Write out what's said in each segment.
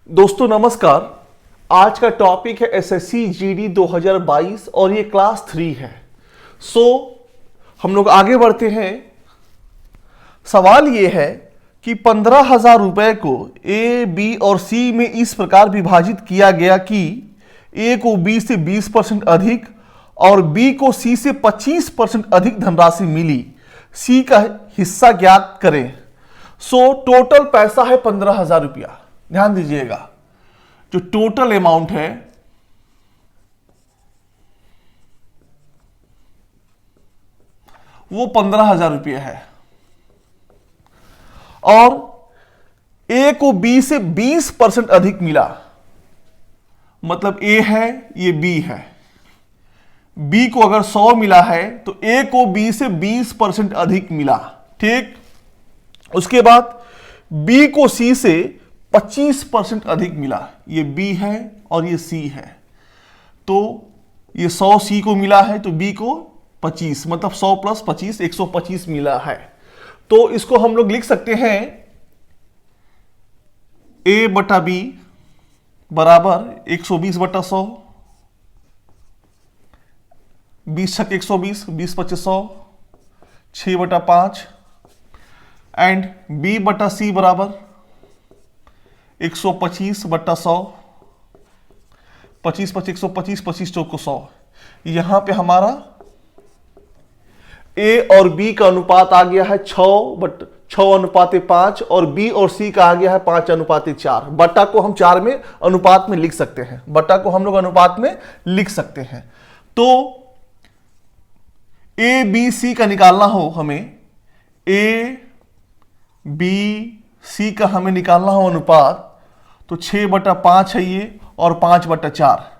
दोस्तों नमस्कार। आज का टॉपिक है एसएससी जीडी 2022 और ये क्लास 3 है। हम लोग आगे बढ़ते हैं। सवाल ये है कि 15,000 रुपए को ए, बी और सी में इस प्रकार विभाजित किया गया कि ए को बी से 20% अधिक और बी को सी से 25% अधिक धनराशि मिली। सी का हिस्सा ज्ञात करें। टोटल पैसा है 15,000 रुपया। ध्यान दीजिएगा, जो टोटल अमाउंट है वो 15,000 रुपया है और ए को बी से 20% अधिक मिला। मतलब ए है, ये बी है। बी को अगर 100 मिला है तो ए को बी से 20% अधिक मिला। ठीक, उसके बाद बी को सी से 25% अधिक मिला। ये बी है और ये सी है, तो ये 100 सी को मिला है तो बी को 25, मतलब 100 प्लस 25 125 मिला है। तो इसको हम लोग लिख सकते हैं ए बटा बी बराबर 120 बटा 100, 20 छक 120, 20 पच्चीस 100, 6 बटा 5 एंड बी बटा सी बराबर 125 बटा 100, 25 25 125, 25 चौक 100। यहां पे हमारा ए और बी का अनुपात आ गया है 6:5 और बी और सी का आ गया है 5:4। बटा को हम 4 में अनुपात में लिख सकते हैं। बटा को हम लोग अनुपात में लिख सकते हैं। तो ए बी सी का निकालना हो हमें, ए बी सी का हमें निकालना हो अनुपात, तो 6/5 है ये और 5/4।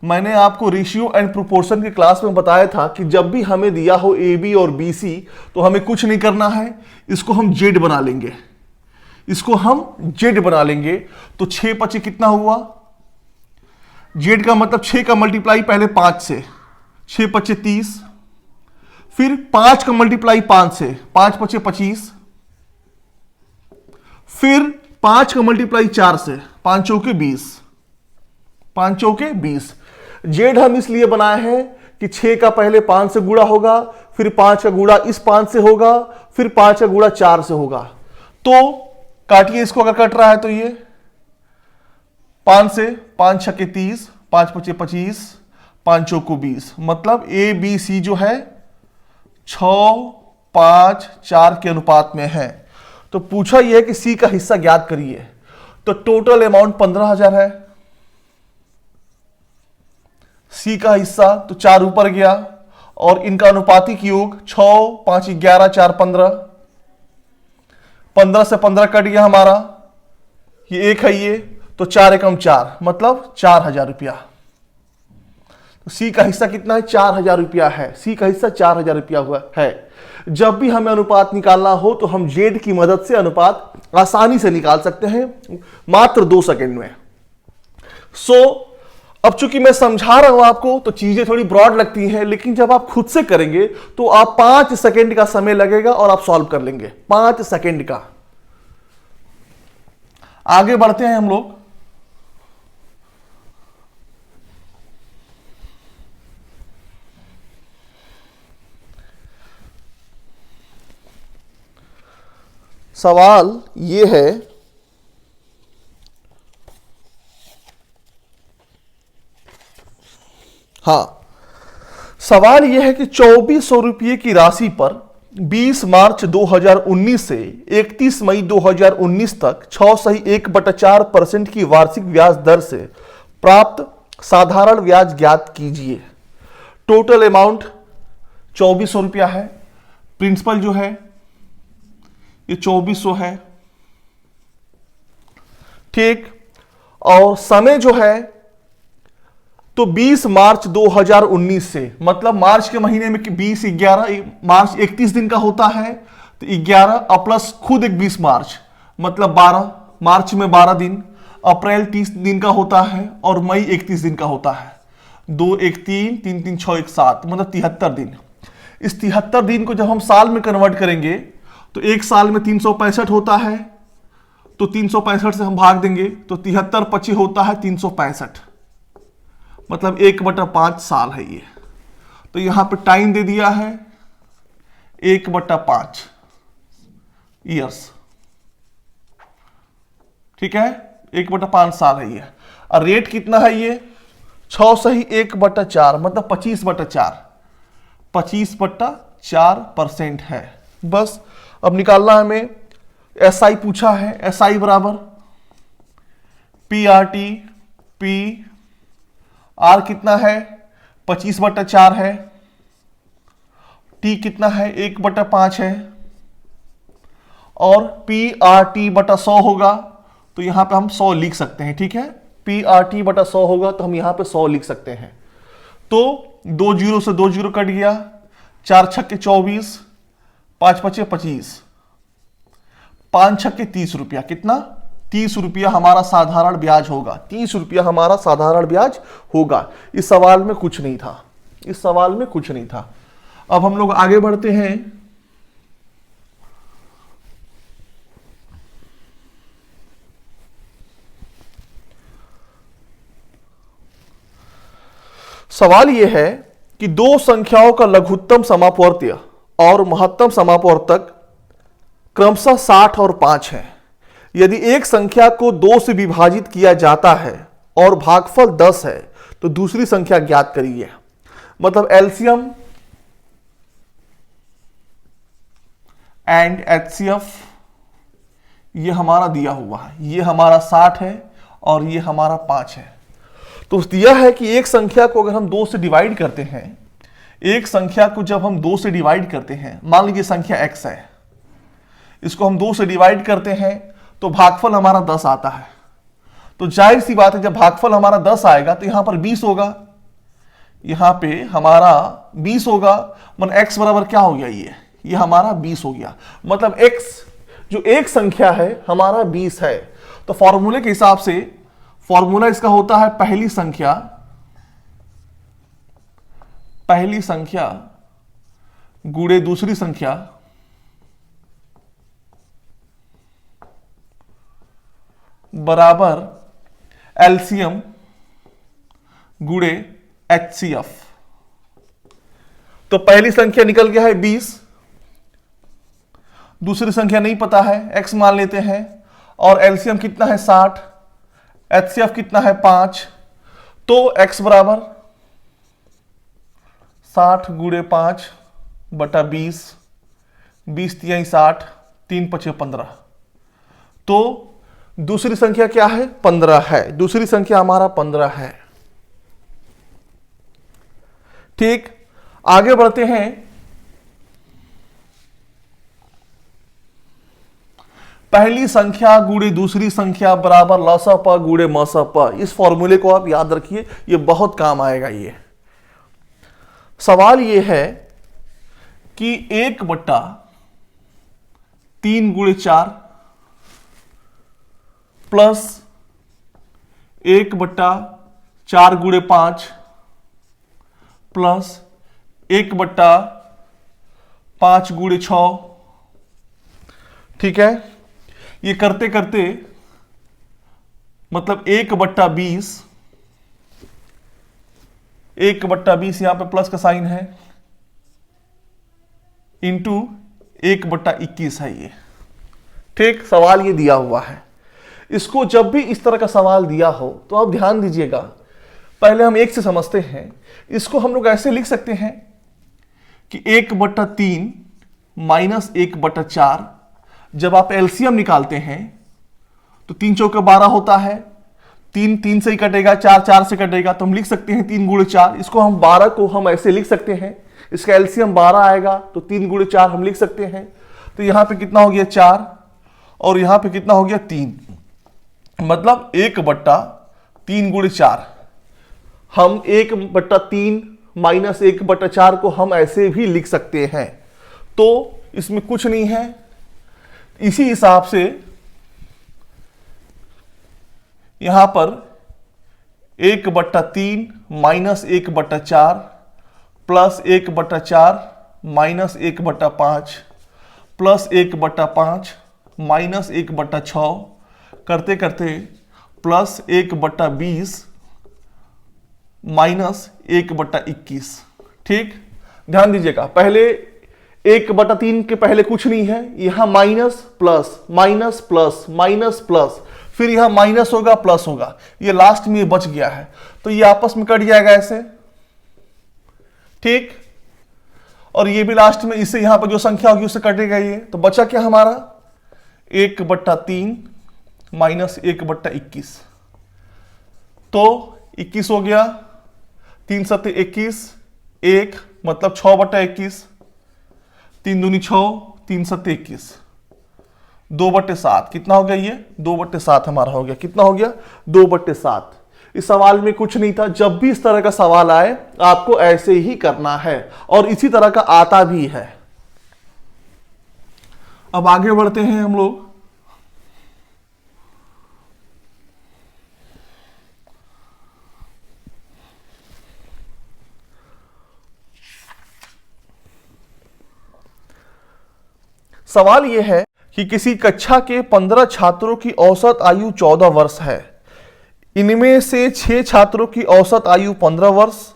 मैंने आपको रेशियो एंड प्रोपोर्शन की क्लास में बताया था कि जब भी हमें दिया हो ए बी और बी सी तो हमें कुछ नहीं करना है, इसको हम जेड बना लेंगे। इसको हम जेड बना लेंगे। तो 6 पचे कितना हुआ? जेड का मतलब 6 का मल्टीप्लाई पहले 5 से, 6 पचे 30, फिर 5 का मल्टीप्लाई 5 से, 5 पचे 25, फिर 5 का मल्टीप्लाई 4 से, 5 चौके 20, 5 चौके 20। जेड हम इसलिए बनाए हैं कि 6 का पहले 5 से गुणा होगा, फिर 5 का गुणा इस 5 से होगा, फिर 5 का गुणा 4 से होगा। तो काटिए इसको, अगर कट रहा है तो ये 5 से, 5 छक्के 30, 5 पचे 25, 5 चौको 20। मतलब ए बी सी जो है 6, 5, 4 के अनुपात में है। तो पूछा यह है कि सी का हिस्सा ज्ञात करिए। तो टोटल अमाउंट 15,000 है। सी का हिस्सा तो 4 ऊपर गया और इनका अनुपातिक योग 6, 5, 11, 4, 15। 15 से 15 कट गया हमारा, ये एक है ये, तो 4 एकम 4, मतलब 4,000 रुपया। तो सी का हिस्सा कितना है? 4,000 रुपया है। सी का हिस्सा 4,000 रुपया हुआ है। जब भी हमें अनुपात निकालना हो तो हम जेड की मदद से अनुपात आसानी से निकाल सकते हैं, मात्र 2 सेकंड में। अब चूंकि मैं समझा रहा हूं आपको तो चीजें थोड़ी ब्रॉड लगती हैं, लेकिन जब आप खुद से करेंगे तो आप 5 सेकंड का समय लगेगा और आप सॉल्व कर लेंगे। 5 सेकंड का। आगे बढ़ते हैं हम लोग। सवाल ये है, सवाल यह है कि 2400 रुपये की राशि पर 20 मार्च 2019 से 31 मई 2019 तक 6.1/4% की वार्षिक ब्याज दर से प्राप्त साधारण ब्याज ज्ञात कीजिए। टोटल अमाउंट 2400 रुपया है। प्रिंसिपल जो है ये 2400 है। ठीक, और समय जो है तो 20 मार्च 2019 से, मतलब मार्च के महीने में 20, 11 मार्च 31 दिन का होता है, तो 11 प्लस खुद एक 20 मार्च, मतलब 12 मार्च में 12 दिन, अप्रैल 30 दिन का होता है और मई 31 दिन का होता है। 2 1 3 3 3 6 1 7, मतलब 73 दिन। इस 73 दिन को जब हम साल में कन्वर्ट करेंगे तो एक साल में 365 होता है, तो 365 से हम भाग देंगे तो 73 होता है 365, मतलब 1/5 साल है ये। तो यहां पे टाइम दे दिया है 1/5 ईयर्स, ठीक है, 1/5 साल है ये। और रेट कितना है ये 6 से ही 1/4 मतलब 25/4, 25/4% है। बस अब निकालना हमें, SI पूछा है, SI बराबर PRT, P R कितना है 25/4 है, T कितना है 1/5 है, और PRT/100 होगा तो यहां पे हम 100 लिख सकते हैं, ठीक है, PRT/100 होगा तो हम यहां पे 100 लिख सकते हैं। तो 2 जीरो से 2 जीरो कट गया, 4 छक्के 24, 5 पचे 25, 5 छक्के 30 रुपया, कितना 30 रुपया हमारा साधारण ब्याज होगा, 30 रुपया हमारा साधारण ब्याज होगा। इस सवाल में कुछ नहीं था, इस सवाल में कुछ नहीं था। अब हम लोग आगे बढ़ते हैं। सवाल यह है कि दो संख्याओं का लघुत्तम समापवर्त्य और महत्तम समापवर्तक क्रमशः 60 और 5 है। यदि एक संख्या को 2 से विभाजित किया जाता है और भागफल 10 है तो दूसरी संख्या ज्ञात करिए। मतलब एलसीएम एंड एचसीएफ ये हमारा दिया हुआ है, ये हमारा 60 है और ये हमारा 5 है। तो दिया है कि एक संख्या को अगर हम 2 से डिवाइड करते हैं, एक संख्या को जब हम 2 से डिवाइड करते हैं, मान लीजिए संख्या x है, इसको हम 2 से डिवाइड करते हैं तो भागफल हमारा 10 आता है। तो जाहिर सी बात है जब भागफल हमारा 10 आएगा तो यहां पर 20 होगा, यहां पे हमारा 20 होगा, मतलब x बराबर क्या हो गया, ये हमारा 20 हो गया। मतलब x जो एक संख्या है हमारा 20 है। तो फॉर्मूले के हिसाब से फॉर्मूला इसका होता है पहली संख्या गुणे दूसरी संख्या बराबर एलसीएम गुणे एचसीएफ। तो पहली संख्या निकल गया है 20, दूसरी संख्या नहीं पता है, x मान लेते हैं, और एलसीएम कितना है 60, एचसीएफ कितना है 5। तो x बराबर 60 गुणे 5 बटा 20, 20 तिहाई 60, 3 पचे 15। तो दूसरी संख्या क्या है 15 है, दूसरी संख्या हमारा 15 है। ठीक, आगे बढ़ते हैं। पहली संख्या गुणे दूसरी संख्या बराबर लसप गुणे मसप। इस फॉर्मूले को आप याद रखिए, ये बहुत काम आएगा। ये सवाल ये है कि 1/3 गुणे 4 प्लस 1/4 गुणे 5 प्लस 1/5 गुणे 6। ठीक है, ये करते करते मतलब 1/20, 1/20 यहां पे प्लस का साइन है, इंटू 1/21 है ये। ठीक, सवाल ये दिया हुआ है। इसको जब भी इस तरह का सवाल दिया हो तो आप ध्यान दीजिएगा, पहले हम 1 से समझते हैं। इसको हम लोग ऐसे लिख सकते हैं कि 1/3 माइनस 1/4। जब आप एलसीएम निकालते हैं तो 3 चौके 12 होता है, 3 3 से ही कटेगा, 4 4 से कटेगा, तो हम लिख सकते हैं 3 गुणे 4। इसको हम 12 को हम ऐसे लिख सकते हैं, इसका एलसीएम 12 आएगा तो 3 गुणे 4 हम लिख सकते हैं। तो यहां पे कितना हो गया 4 और यहां पे कितना हो गया 3, मतलब 1/3 गुणे 4। हम 1/3 माइनस 1/4 को हम ऐसे भी लिख सकते हैं, तो इसमें कुछ नहीं है। इसी हिसाब से यहां पर 1/3 minus 1/4 plus 1/4 minus 1/5 plus 1/5 minus 1/6 करते करते +1/20 -1/21। ठीक, ध्यान दीजिएगा, पहले 1/3 के पहले कुछ नहीं है, यहां minus plus minus plus minus plus, फिर यहां माइनस होगा प्लस होगा, ये लास्ट में ये बच गया है, तो ये आपस में कट जाएगा ऐसे। ठीक, और ये भी लास्ट में इससे यहां पर जो संख्या होगी उससे कटेगा ये, तो बचा क्या हमारा 1/3 -1/21, तो 21 हो गया, 3 7 21, 1 मतलब 6/21, 3 दूनी 6, 3 7 21, 2/7 कितना हो गया ये 2/7 हमारा हो गया, कितना हो गया 2/7। इस सवाल में कुछ नहीं था, जब भी इस तरह का सवाल आए आपको ऐसे ही करना है और इसी तरह का आता भी है। अब आगे बढ़ते हैं हम लोग। सवाल यह है कि किसी कक्षा के 15 छात्रों की औसत आयु 14 वर्ष है, इनमें से 6 छात्रों की औसत आयु 15 वर्ष,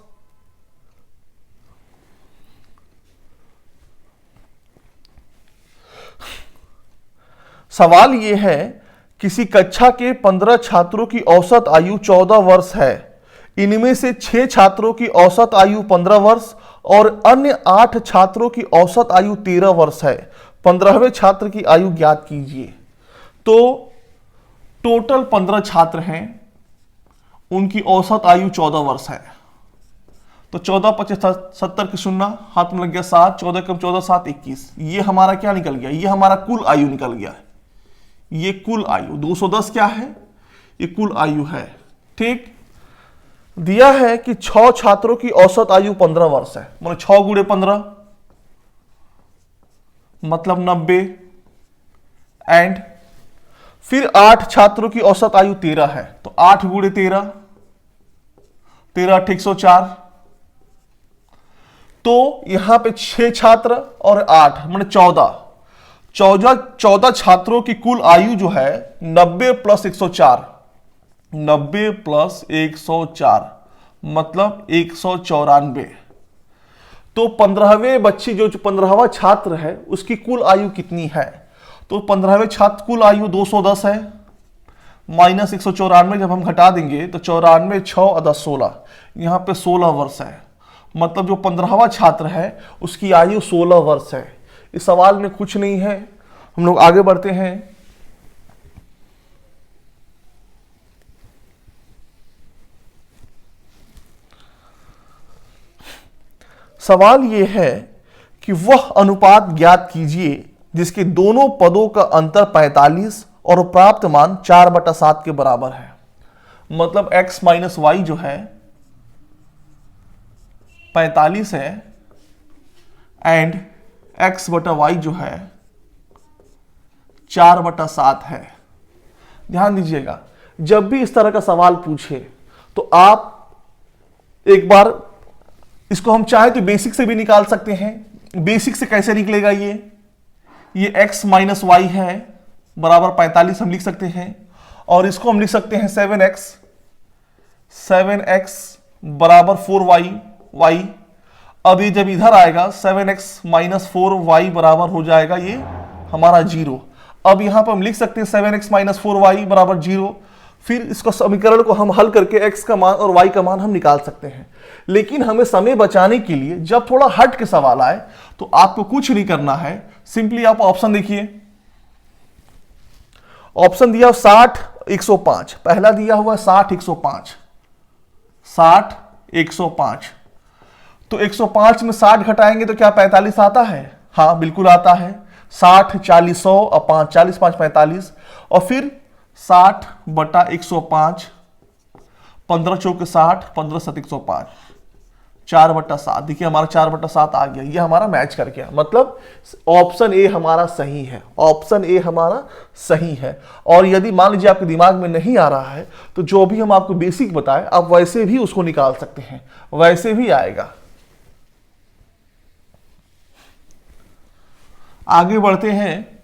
सवाल यह है किसी कक्षा के 15 छात्रों की औसत आयु 14 वर्ष है, इनमें से 6 छात्रों की औसत आयु 15 वर्ष और अन्य 8 छात्रों की औसत आयु 13 वर्ष है। 15वें छात्र की आयु ज्ञात कीजिए। तो टोटल 15 छात्र हैं, उनकी औसत आयु 14 वर्ष है। तो 14 25 70 की शून्य हाथ में लग गया 7, 14 कम 14 7 21, ये हमारा क्या निकल गया, ये हमारा कुल आयु निकल गया। ये कुल आयु 210 क्या है, ये कुल आयु है। ठीक, दिया है कि 6 छात्रों की औसत आयु 15 वर्ष है, मतलब 6 गुणे 15 मतलब 90, एंड फिर 8 छात्रों की औसत आयु 13 है, तो 8 गुणे 13, 13 8 104, तो यहां पे 6 छात्र और 8 मतलब 14 छात्रों की कुल आयु जो है 90 + 104, 90 + 104 मतलब 194। तो 15वें बच्चे जो 15वां छात्र है उसकी कुल आयु कितनी है, तो 15वें छात्र कुल आयु 210 है, माइनस 194 जब हम घटा देंगे तो 94 6 और 10 16, यहां पे 16 वर्ष है, मतलब जो 15वां छात्र है उसकी आयु 16 वर्ष है। इस सवाल में कुछ नहीं है, हम लोग आगे बढ़ते हैं। सवाल यह है कि वह अनुपात ज्ञात कीजिए जिसके दोनों पदों का अंतर 45 और प्राप्त मान 4/7 के बराबर है। मतलब x - y जो है 45 है एंड x/y जो है 4/7 है। ध्यान दीजिएगा, जब भी इस तरह का सवाल पूछे तो आप एक बार इसको हम चाहे तो बेसिक से भी निकाल सकते हैं। बेसिक से कैसे निकलेगा, ये x - y है बराबर 45 हम लिख सकते हैं, और इसको हम लिख सकते हैं 7x बराबर 4y। अब ये जब इधर आएगा 7x - 4y बराबर हो जाएगा ये हमारा 0। अब यहां पर हम लिख सकते हैं 7x - 4y बराबर 0। फिर इसको समीकरण को हम हल करके x का मान और y का मान हम निकाल सकते हैं। लेकिन हमें समय बचाने के लिए जब थोड़ा हट के सवाल आए तो आपको कुछ नहीं करना है, सिंपली आप ऑप्शन देखिए। ऑप्शन दिया 60 105, पहला दिया हुआ 60 105, 60 105। तो 105 में 60 घटाएंगे तो क्या 45 आता है? हाँ बिल्कुल आता है। 60 40 100 और 5 40 5 45, और फिर 60/105, 15 चौके 60, 15 7 105, 4/7। देखिए हमारा 4/7 आ गया, ये हमारा मैच कर गया। मतलब ऑप्शन ए हमारा सही है, ऑप्शन ए हमारा सही है। और यदि मान लीजिए आपके दिमाग में नहीं आ रहा है तो जो भी हम आपको बेसिक बताए आप वैसे भी उसको निकाल सकते हैं, वैसे भी आएगा। आगे बढ़ते हैं।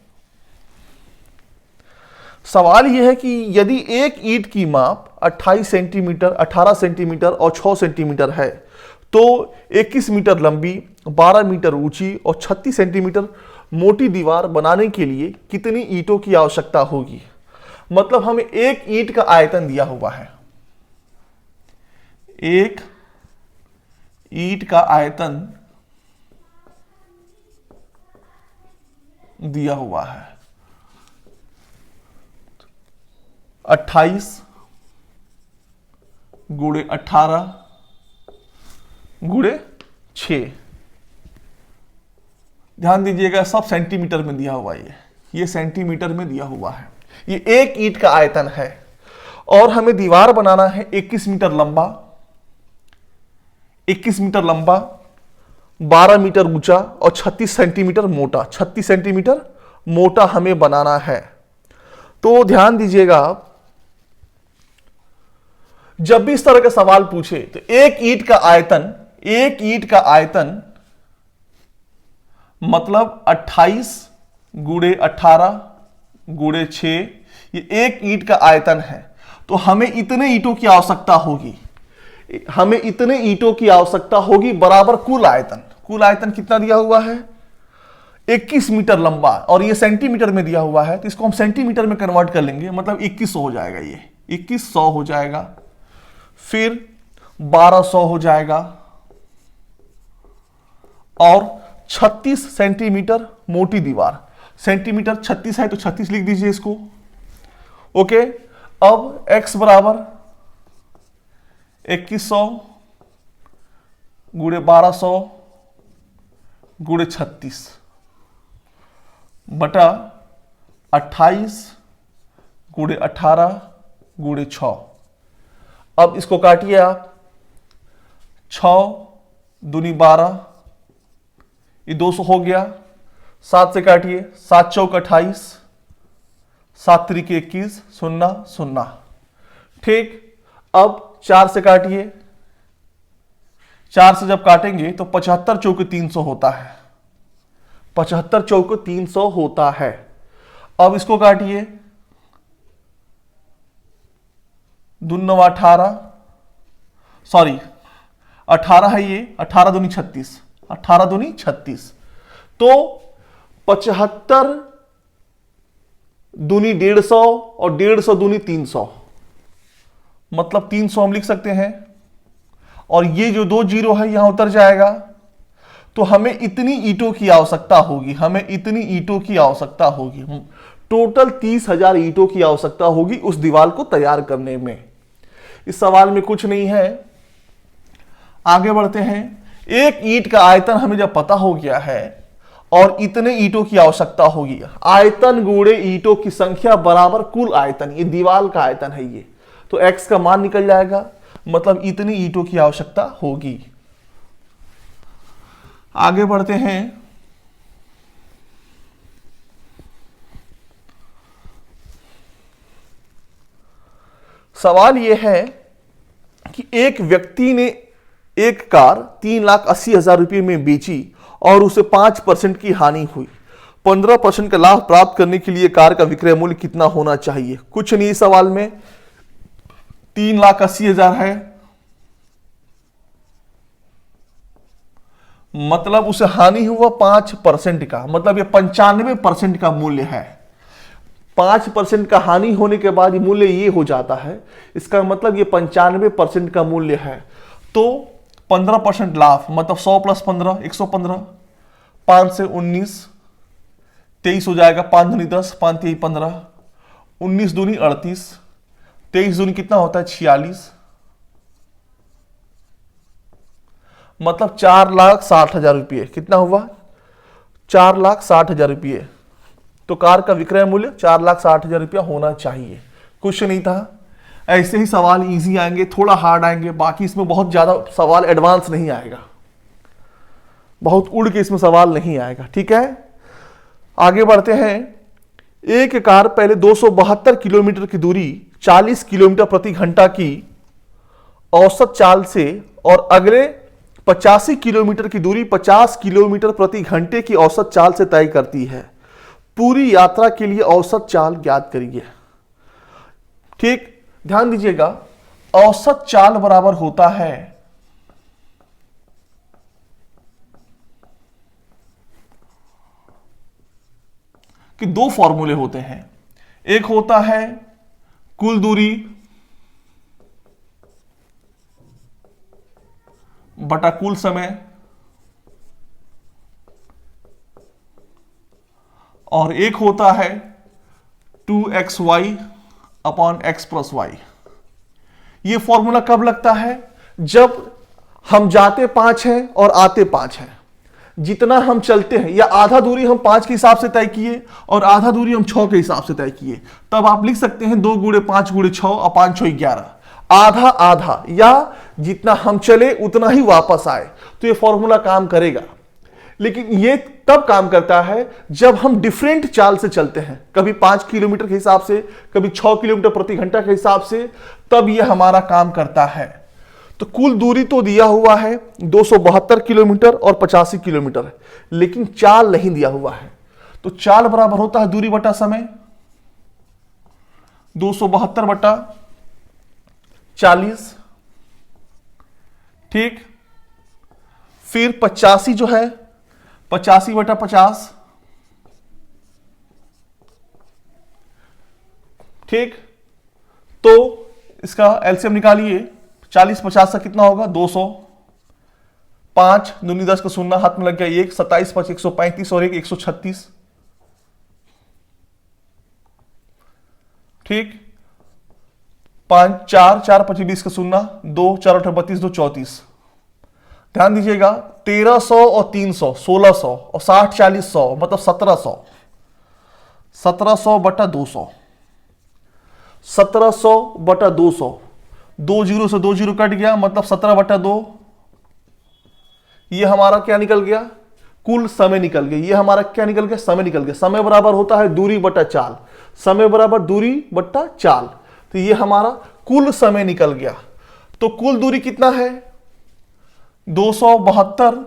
सवाल यह है कि यदि एक ईंट की माप 28 सेंटीमीटर, 18 सेंटीमीटर और 6 सेंटीमीटर है तो 21 मीटर लंबी, 12 मीटर ऊंची और 36 सेंटीमीटर मोटी दीवार बनाने के लिए कितनी ईंटों की आवश्यकता होगी। मतलब हमें एक ईंट का आयतन दिया हुआ है, एक ईंट का आयतन दिया हुआ है 28 गुणे 18 गुणे 6। ध्यान दीजिएगा सब सेंटीमीटर में दिया हुआ है, ये सेंटीमीटर में दिया हुआ है। ये एक ईंट का आयतन है और हमें दीवार बनाना है 21 मीटर लंबा, 21 मीटर लंबा, 12 मीटर ऊंचा और 36 सेंटीमीटर मोटा, 36 सेंटीमीटर मोटा हमें बनाना है। तो ध्यान दीजिएगा, जब भी इस तरह का सवाल पूछे तो एक ईंट का आयतन, एक ईंट का आयतन मतलब 28 गुणे 18 गुणे 6, ये एक ईंट का आयतन है। तो हमें इतने ईंटों की आवश्यकता होगी, हमें इतने ईंटों की आवश्यकता होगी बराबर कुल आयतन। कुल आयतन कितना दिया हुआ है? 21 मीटर लंबा और ये सेंटीमीटर में दिया हुआ है, तो इसको हम सेंटीमीटर में कन्वर्ट कर लेंगे, मतलब 2100 हो जाएगा, ये 2100 हो जाएगा, फिर 1200 हो जाएगा और 36 सेंटीमीटर मोटी दीवार। सेंटीमीटर 36 है तो 36 लिख दीजिए इसको। ओके, अब x बराबर 2100 गुणे 1200 गुणे 36 बटा 28 गुणे 18 गुणे 6। अब इसको काटिए आप, 6 दूनी 12, ये 200 हो गया, 7 से काटिए, 7 चौक 28, 7 त्रिक 21, 0 0। ठीक, अब 4 से काटिए, 4 से जब काटेंगे तो 75 चौक 300 होता है, 75 चौक 300 होता है। अब इसको काटिए, 2 9 18, सॉरी 18 है ये, 18 दूनी 36, 18 दूनी 36, तो 75 दूनी 150 और 150 दूनी 300, मतलब 300 हम लिख सकते हैं। और ये जो 2 जीरो है यहां उतर जाएगा, तो हमें इतनी ईंटों की आवश्यकता होगी, हमें इतनी ईंटों की आवश्यकता होगी। टोटल 30,000 ईंटों की आवश्यकता होगी उस दीवार को तैयार करने में। इस सवाल में कुछ नहीं है, आगे बढ़ते हैं। एक ईंट का आयतन हमें जब पता हो गया है और इतने ईंटों की आवश्यकता होगी, आयतन गुणे ईंटों की संख्या बराबर कुल आयतन, ये दीवार का आयतन है ये, तो x का मान निकल जाएगा, मतलब इतनी ईंटों की आवश्यकता होगी। आगे बढ़ते हैं। सवाल यह है कि एक व्यक्ति ने एक कार 3,80,000 रुपये में बेची और उसे 5% की हानि हुई। 15% का लाभ प्राप्त करने के लिए कार का विक्रय मूल्य कितना होना चाहिए? कुछ नहीं, सवाल में 3,80,000 है, मतलब उसे हानि हुआ 5% का, मतलब ये 95% का मूल्य है। 5% का हानि होने के बाद मूल्य ये हो जाता है, इसका मतलब ये 95% का मूल्य है। तो 15% लाभ, मतलब 100 + 15 115, 5 से 19 23 हो जाएगा, 5 दूनी 10, 5 3 15, 19 दूनी 38, 23 दूनी कितना होता है 46, मतलब 4,60,000 रुपये। कितना हुआ? 4,60,000 रुपये। तो कार का विक्रय मूल्य 4,60,000 रुपया होना चाहिए। कुछ नहीं था, ऐसे ही सवाल इजी आएंगे, थोड़ा हार्ड आएंगे, बाकी इसमें बहुत ज्यादा सवाल एडवांस नहीं आएगा, बहुत उड़ के इसमें सवाल नहीं आएगा। ठीक है, आगे बढ़ते हैं। एक कार पहले 272 किलोमीटर की दूरी 40 किलोमीटर प्रति घंटा की औसत चाल से और अगले 85 किलोमीटर की दूरी 50 किलोमीटर प्रति घंटे की औसत चाल से तय करती है। पूरी यात्रा के लिए औसत चाल ज्ञात करिए। ठीक, ध्यान दीजिएगा, औसत चाल बराबर होता है कि दो फॉर्मूले होते हैं। एक होता है कुल दूरी बटा कुल समय, और एक होता है 2xy upon x plus y. ये फॉर्मूला कब लगता है? जब हम जाते 5 हैं और आते 5 हैं। जितना हम चलते हैं, या आधा दूरी हम 5 के हिसाब से तय किए और आधा दूरी हम 6 के हिसाब से तय किए, तब आप लिख सकते हैं 2 गुणे 5 गुणे 6 और 5 6 11। आधा आधा, या जितना हम चले उतना ही वापस आए, तो ये फॉर्मूला काम करेगा। लेकिन ये तब काम करता है जब हम डिफरेंट चाल से चलते हैं, कभी 5 किलोमीटर के हिसाब से, कभी 6 किलोमीटर प्रति घंटा के हिसाब से, तब यह हमारा काम करता है। तो कुल दूरी तो दिया हुआ है 272 किलोमीटर और 85 किलोमीटर, लेकिन चाल नहीं दिया हुआ है। तो चाल बराबर होता है दूरी बटा समय, 272 बटा 40, ठीक। फिर 85 जो है 85 बटा 50, ठीक। तो इसका एलसीएम निकालिए, 40 50 का कितना होगा? 200। 5 दूनी 10 का शून्य हाथ में लग गया 1, 27 5 135 और 1 136, ठीक। 5 4 4 25 20 का शून्य, 2 4 8 32 2 34। ध्यान दीजिएगा, 1300 और 300 1600 और 60 40 100 मतलब 1700। 1700 बटा 200, 1700 बटा 200, 2 जीरो से 2 जीरो कट गया, मतलब 17 बटा 2। ये हमारा क्या निकल गया? कुल समय निकल गया। ये हमारा क्या निकल गया? समय निकल गया। समय बराबर होता है दूरी बटा चाल, समय बराबर दूरी बटा चाल। तो ये हमारा कुल समय निकल गया। तो कुल दूरी कितना है? 272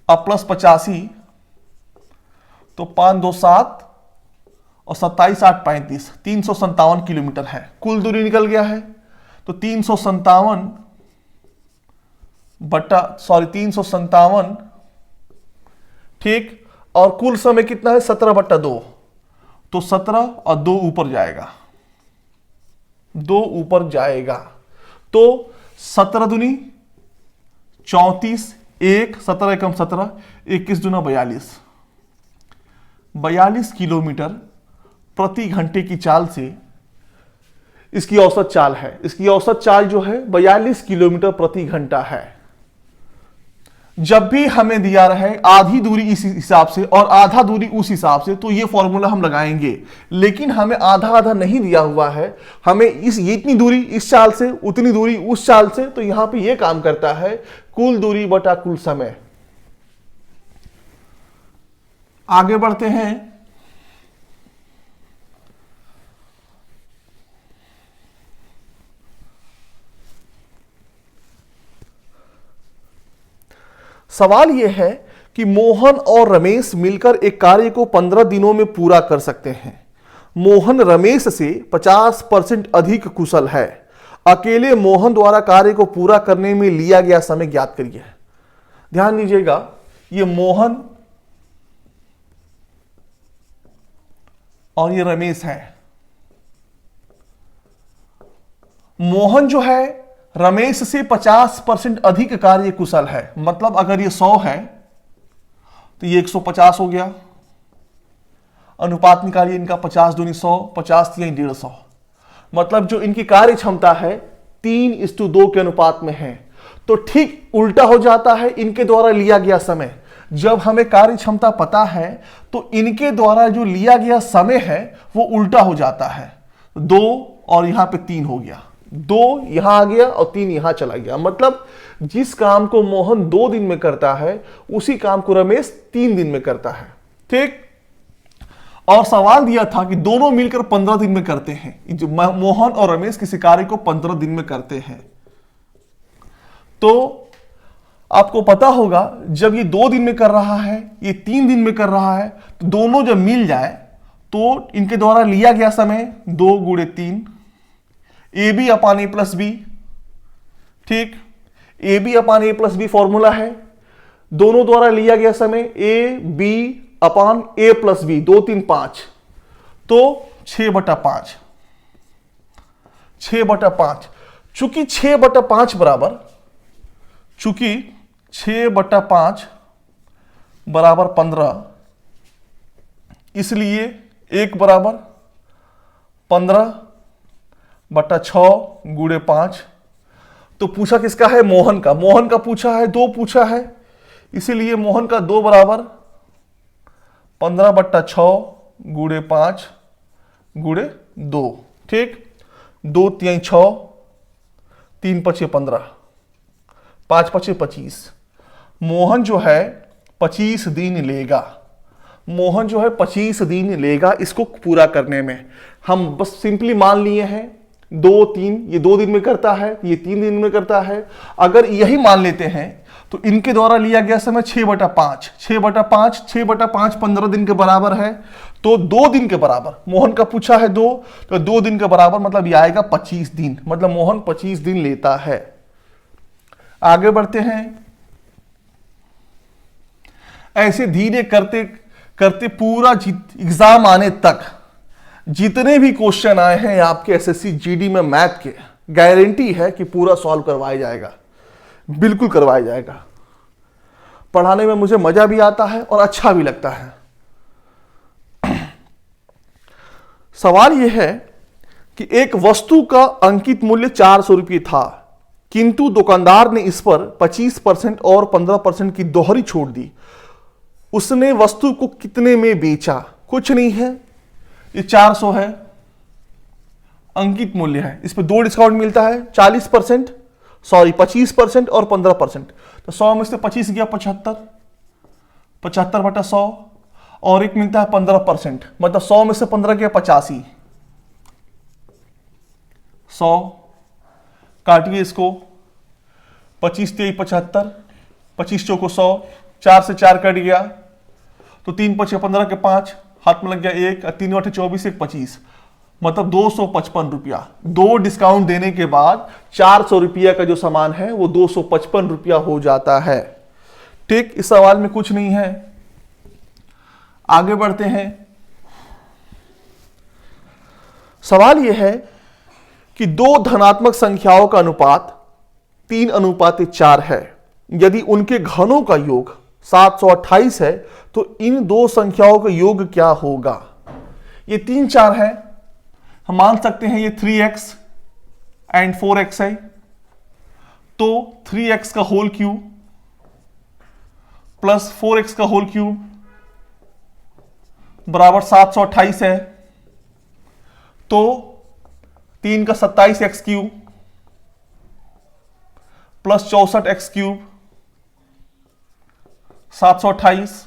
अब प्लस 85, तो 5 2 7 और 27 8 35, 357 किलोमीटर है। कुल दूरी निकल गया है। तो 357 ठीक। और कुल समय कितना है? 17 बटा 2, तो 17 और 2 ऊपर जाएगा, 2 ऊपर जाएगा। तो 17 दूनी 34, 1 17 एकम 17, 21 दूना 42, 42 किलोमीटर प्रति घंटे की चाल से इसकी औसत चाल है। इसकी औसत चाल जो है 42 किलोमीटर प्रति घंटा है। जब भी हमें दिया रहे आधी दूरी इस हिसाब से और आधा दूरी उस हिसाब से, तो ये फॉर्मूला हम लगाएंगे। लेकिन हमें आधा आधा नहीं दिया हुआ है, हमें ये इतनी दूरी इस चाल से, उतनी दूरी उस चाल से, तो यहां पे ये काम करता है कुल दूरी बटा कुल समय। आगे बढ़ते हैं। सवाल यह है कि मोहन और रमेश मिलकर एक कार्य को 15 दिनों में पूरा कर सकते हैं। मोहन रमेश से 50% अधिक कुशल है। अकेले मोहन द्वारा कार्य को पूरा करने में लिया गया समय ज्ञात करिए। ध्यान दीजिएगा, ये मोहन और ये रमेश है। मोहन जो है रमेश से 50% अधिक कार्य कुशल है। मतलब अगर ये 100 है तो ये 150 हो गया। अनुपात निकालिए इनका, 50 दूनी 100, 50 या 150। मतलब जो इनकी कार्य क्षमता है 3:2 के अनुपात में है। तो ठीक उल्टा हो जाता है इनके द्वारा लिया गया समय। जब हमें कार्य क्षमता पता है तो इनके द्वारा जो लिया गया समय है वो उल्टा हो जाता है। 2 और यहां पे 3 हो गया, 2 यहां आ गया और 3 यहां चला गया। मतलब जिस काम को मोहन 2 दिन में करता है उसी काम को रमेश 3 दिन में करता है। ठीक। और सवाल दिया था कि दोनों मिलकर 15 दिन में करते हैं। जो मोहन और रमेश किसी कार्य को 15 दिन में करते हैं। तो आपको पता होगा जब ये 2 दिन में कर रहा है, ये 3 दिन में कर रहा है, तो दोनों जब मिल जाए तो इनके द्वारा लिया गया समय 2 गुणे 3 A B upon A plus B. ठीक, A B upon A plus B formula है। दोनों द्वारा लिया गया समय A B upon A plus B, 2 3 5, तो 6/5। 6/5 चूंकि 6/5 बराबर, चूंकि 6/5 बराबर 15, इसलिए 1 बराबर 15/6 गुणे 5। तो पूछा किसका है? मोहन का। मोहन का पूछा है, 2 पूछा है, इसीलिए मोहन का 2 बराबर 15/6 गुणे 5 गुणे 2। ठीक, 2 3 6, 3 5 15, 5 5 25। मोहन जो है 25 दिन लेगा। मोहन जो है 25 दिन लेगा इसको पूरा करने में। हम बस सिंपली मान लिए हैं 2 3, ये 2 दिन में करता है, ये 3 दिन में करता है। अगर यही मान लेते हैं तो इनके द्वारा लिया गया समय 6/5। 6/5 6/5 15 दिन के बराबर है, तो 2 दिन के बराबर। मोहन का पूछा है 2, तो 2 दिन के बराबर मतलब ये आएगा 25 दिन, मतलब मोहन 25 दिन लेता है। आगे बढ़ते हैं। ऐसे धीरे करते करते पूरा एग्जाम आने तक जितने भी क्वेश्चन आए हैं आपके एसएससी जीडी में मैथ के, गारंटी है कि पूरा सॉल्व करवाया जाएगा, बिल्कुल करवाया जाएगा। पढ़ाने में मुझे मजा भी आता है और अच्छा भी लगता है। सवाल यह है कि एक वस्तु का अंकित मूल्य 400 रुपये था, किंतु दुकानदार ने इस पर 25% और 15% की दोहरी छूट दी। उसने वस्तु को कितने में बेचा? कुछ नहीं है, ये 400 है, अंकित मूल्य है, इस पर 2 डिस्काउंट मिलता है, 40%, सॉरी 25% और 15%। तो 100 में से 25 गया 75, 75/100, और एक मिलता है 15%, मतलब 100 में से 15 गया 85। 100 काटिए इसको, 25 3 75, 25 चौको 100, 4 से 4 कट गया, तो 3 5 15 के 5, हाथ में लग गया 1, 3 8 24, 1 25, मतलब 255 रुपया। 2 डिस्काउंट देने के बाद 400 रुपया का जो सामान है वो 255 रुपया हो जाता है। ठीक, इस सवाल में कुछ नहीं है। आगे बढ़ते हैं। सवाल यह है कि 2 धनात्मक संख्याओं का अनुपात 3:4 है। यदि उनके घनों का योग 728 है तो इन 2 संख्याओं का योग क्या होगा? ये 3 4 है, हम मान सकते हैं ये 3x एंड 4x है, तो 3x का होल क्यूब प्लस 4x का होल क्यूब बराबर 728 है, तो 3 का 27x cube plus 64x cube 728,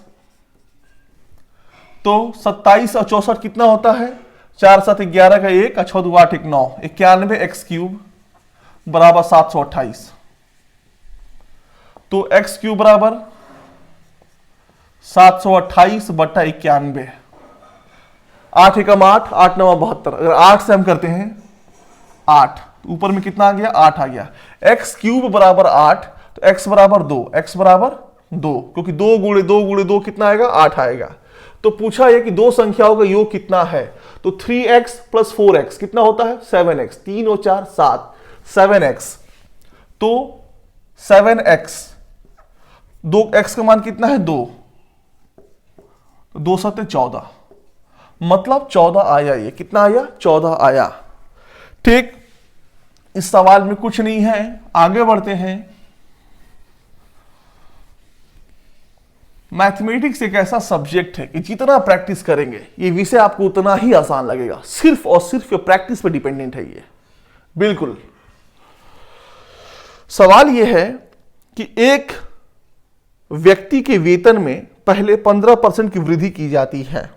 तो 27 और 64 कितना होता है? 4 7 11 का 1, 6 2 8 1 9, 91x क्यूब बराबर 728। तो x क्यूब बराबर 728/91। 8 एकम 8, 8 9 72। अगर 8 से हम करते हैं 8, तो ऊपर में कितना आ गया? 8 आ गया। x क्यूब बराबर 8, तो x बराबर 2, x बराबर 2, क्योंकि 2 गुणे 2 गुणे 2 कितना आएगा? 8 आएगा। तो पूछा है कि 2 संख्याओं का योग कितना है, तो 3x प्लस 4x कितना होता है? 7x। 3 और 4 7, 7x। तो 7x, 2x का मान कितना है? 2, 2 7 14, मतलब 14 आया। ये कितना आया? 14 आया। ठीक, इस सवाल में कुछ नहीं है। आगे बढ़ते हैं। मैथमेटिक्स एक ऐसा सब्जेक्ट है कि जितना प्रैक्टिस करेंगे ये विषय आपको उतना ही आसान लगेगा। सिर्फ और सिर्फ ये प्रैक्टिस पर डिपेंडेंट है ये, बिल्कुल। सवाल यह है कि एक व्यक्ति के वेतन में पहले 15% की वृद्धि की जाती है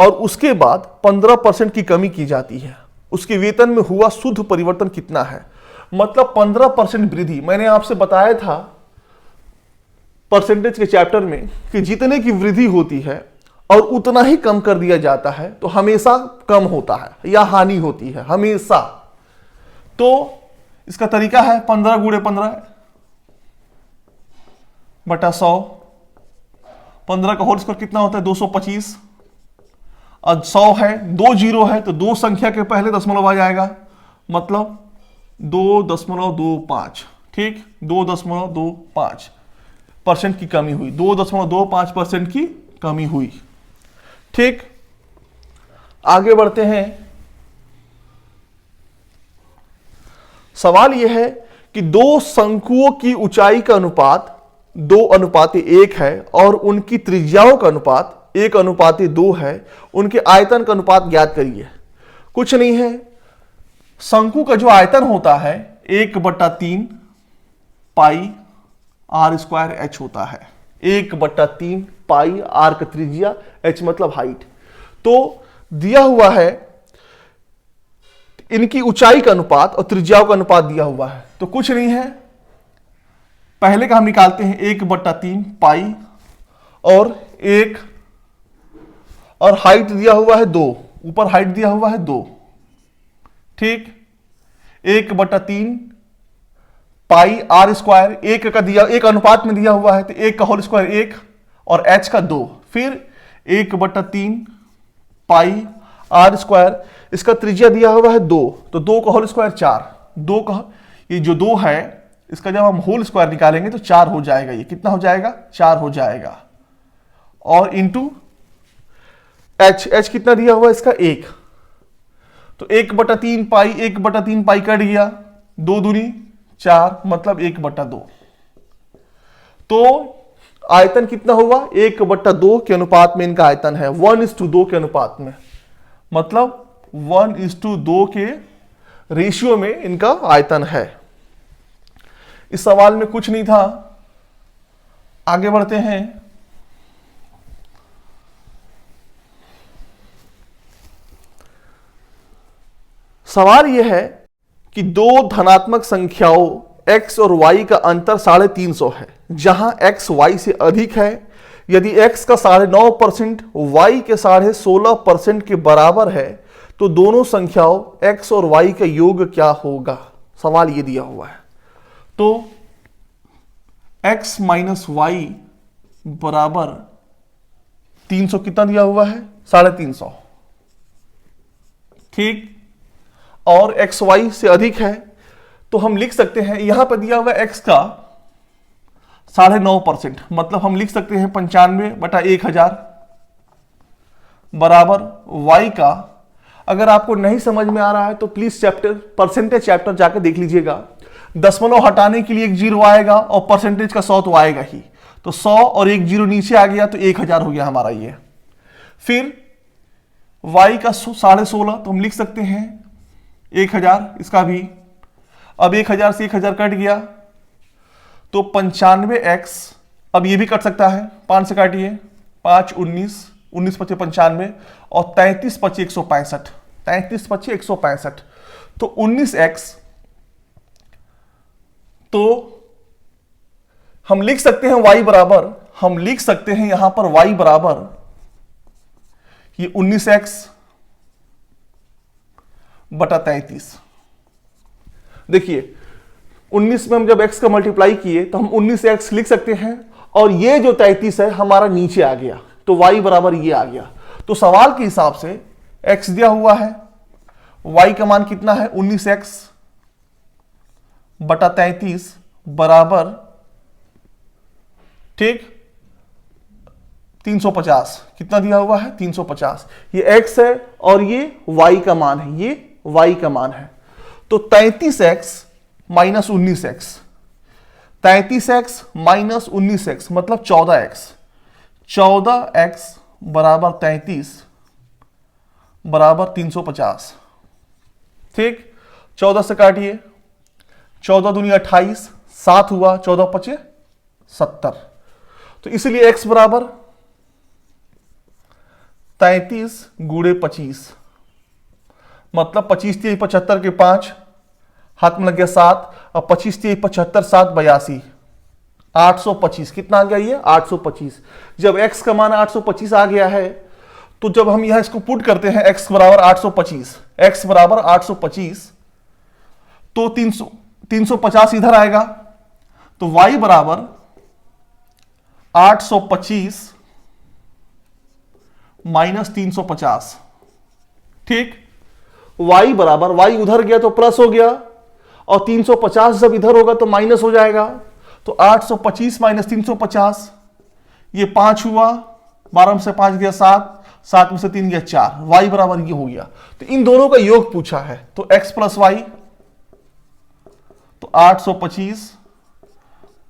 और उसके बाद 15% की कमी की जाती है। उसके वेतन में हुआ शुद्ध परिवर्तन कितना है? मतलब 15% वृद्धि। मैंने आपसे बताया था परसेंटेज के चैप्टर में कि जितने की वृद्धि होती है और उतना ही कम कर दिया जाता है तो हमेशा कम होता है या हानि होती है हमेशा। तो इसका तरीका है 15 गुणे 15 बटा 100। 15 का होल स्क्वायर कितना होता है 225। और 100 है, 2 जीरो है तो दो संख्या के पहले दशमलव आ जाएगा, मतलब 2.25। ठीक, 2.25% की कमी हुई, 2.25% की कमी हुई। ठीक, आगे बढ़ते हैं। सवाल यह है कि दो शंकुओं की ऊंचाई का अनुपात 2:1 है और उनकी त्रिज्याओं का अनुपात 1:2 है। उनके आयतन का अनुपात ज्ञात करिए। कुछ नहीं है, शंकु का जो आयतन होता है 1/3 पाई आर स्क्वायर एच होता है। 1/3 पाई आर का त्रिज्या, एच मतलब हाइट। तो दिया हुआ है इनकी ऊंचाई का अनुपात और त्रिज्याओं का अनुपात दिया हुआ है, तो कुछ नहीं है, पहले का हम निकालते हैं 1/3 पाई और 1 और हाइट दिया हुआ है 2, ऊपर हाइट दिया हुआ है 2। ठीक, 1/3 पाई आर स्क्वायर, एक का दिया, एक अनुपात में दिया हुआ है तो 1 का होल स्क्वायर 1 और h का 2, फिर 1/3 पाई आर स्क्वायर, इसका त्रिज्या दिया हुआ है 2 तो 2 का होल स्क्वायर 4। 2 का ये जो 2 है इसका जब हम होल स्क्वायर निकालेंगे तो 4 हो जाएगा। ये कितना हो जाएगा 4 हो जाएगा। और इंटू h कितना दिया हुआ है इसका 1, तो 1/3 पाई 1/3 पाई कट गया, 2 दूनी 4 मतलब 1/2। तो आयतन कितना हुआ 1/2 के अनुपात में इनका आयतन है, 1:2 के अनुपात में, मतलब 1:2 के रेशियो में इनका आयतन है। इस सवाल में कुछ नहीं था, आगे बढ़ते हैं। सवाल यह है कि दो धनात्मक संख्याओं x और y का अंतर 350 है, जहां x y से अधिक है। यदि x का 9.5% y के 16.5% के बराबर है तो दोनों संख्याओं x और y का योग क्या होगा। सवाल ये दिया हुआ है। तो x माइनस वाई बराबर 300 कितना दिया हुआ है 350। ठीक, और एक्स वाई से अधिक है तो हम लिख सकते हैं, यहां पर दिया हुआ एक्स का 9.5%, मतलब हम लिख सकते हैं 95/1000 बराबर वाई का। अगर आपको नहीं समझ में आ रहा है तो प्लीज परसेंटेज चैप्टर जाकर देख लीजिएगा। दशमलव हटाने के लिए एक जीरो आएगा और परसेंटेज का 100 तो आएगा ही, तो 100 और एक जीरो नीचे आ गया तो 1000 हो गया हमारा ये। फिर y का 16.5 तो हम लिख सकते हैं 1000, इसका भी अब 1000 से 1000 कट गया तो 95x, अब ये भी कट सकता है, 5 से काटिए, 5 19, 19 × 5 = 95 और 33 × 5 = 165, 33 × 5 = 165 तो 19x। तो हम लिख सकते हैं y बराबर, हम लिख सकते हैं यहां पर y बराबर ये 19x बटा 33। देखिए 19 में हम जब x का मल्टीप्लाई किए तो हम 19x लिख सकते हैं और ये जो 33 है हमारा नीचे आ गया तो y बराबर ये आ गया। तो सवाल के हिसाब से x दिया हुआ है, y का मान कितना है 19x बटा 33 बराबर, ठीक, 350। कितना दिया हुआ है 350। ये x है और ये y का मान है, ये y का मान है। तो 33x minus 19x, 33x minus 19x मतलब 14x, 14x बराबर 33 बराबर 350। ठीक, 14 से काटिए, 14 दूनी 28, 7 हुआ, 14 × 5 = 70। तो इसलिए x बराबर 33 × 25 मतलब 25 × 3 = 75 के 5 हाथ में लग गया 7 और 25 × 3 = 75, 7 82, 825। कितना आ गया ये 825। जब x का मान 825 आ गया है तो जब हम यहां इसको पुट करते हैं x बराबर 825, x बराबर 825, तो 350 इधर आएगा, तो y बराबर 825 माइनस 350। ठीक, y बराबर, y उधर गया तो प्लस हो गया, और 350 जब इधर होगा तो माइनस हो जाएगा, तो 825 माइनस 350, ये 5 हुआ, 12 में से 5 गया 7, 7 में से 3 गया 4, y बराबर ये हो गया। तो इन दोनों का योग पूछा है, तो x प्लस वाई, तो 825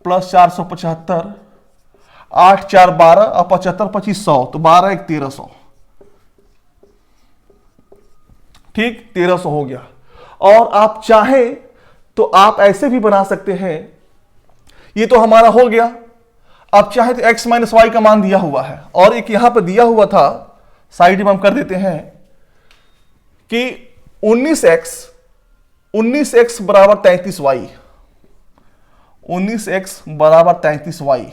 प्लस 475, 8 4 12 और 75 25 100, तो 12 1 1300। ठीक, 1300 हो गया। और आप चाहें तो आप ऐसे भी बना सकते हैं, ये तो हमारा हो गया। अब चाहे तो x माइनस वाई का मान दिया हुआ है, और एक यहां पर दिया हुआ था, साइड में हम कर देते हैं कि 19x बराबर 33y, 19x बराबर 33y,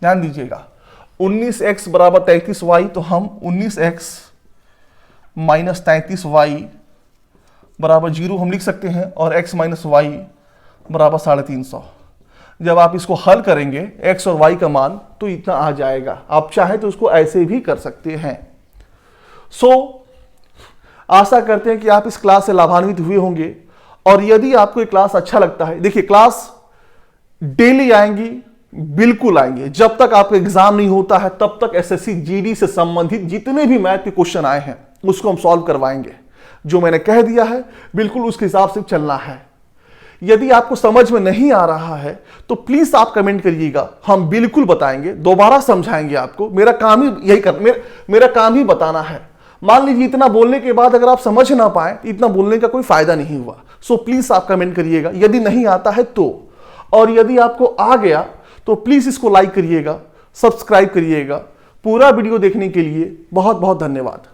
ध्यान दीजिएगा, 19x बराबर 33y, तो हम 19x माइनस 33y बराबर 0 हम लिख सकते हैं, और x माइनस वाई बराबर 350। जब आप इसको हल करेंगे x और y का मान, तो इतना आ जाएगा। आप चाहे तो उसको ऐसे भी कर सकते हैं। आशा करते हैं कि आप इस क्लास से लाभान्वित हुए होंगे, और यदि आपको ये क्लास अच्छा लगता है, देखिए क्लास डेली आएंगी, बिल्कुल आएंगे। जब तक आपका एग्जाम नहीं होता है तब तक एसएससी जीडी से संबंधित जितने भी मैथ के क्वेश्चन आए हैं उसको हम सॉल्व करवाएंगे। जो मैंने कह दिया है बिल्कुल उसके हिसाब से चलना है। यदि आपको समझ में नहीं आ रहा है तो प्लीज आप कमेंट करिएगा, हम बिल्कुल बताएंगे, दोबारा समझाएंगे आपको। मेरा काम ही यही मेरा काम ही बताना है। मान लीजिए इतना बोलने के बाद अगर आप समझ ना पाए, इतना बोलने का कोई फायदा नहीं हुआ। सो प्लीज आप कमेंट करिएगा यदि नहीं आता है तो, और यदि आपको आ गया तो प्लीज इसको लाइक करिएगा, सब्सक्राइब करिएगा। पूरा वीडियो देखने के लिए बहुत बहुत धन्यवाद।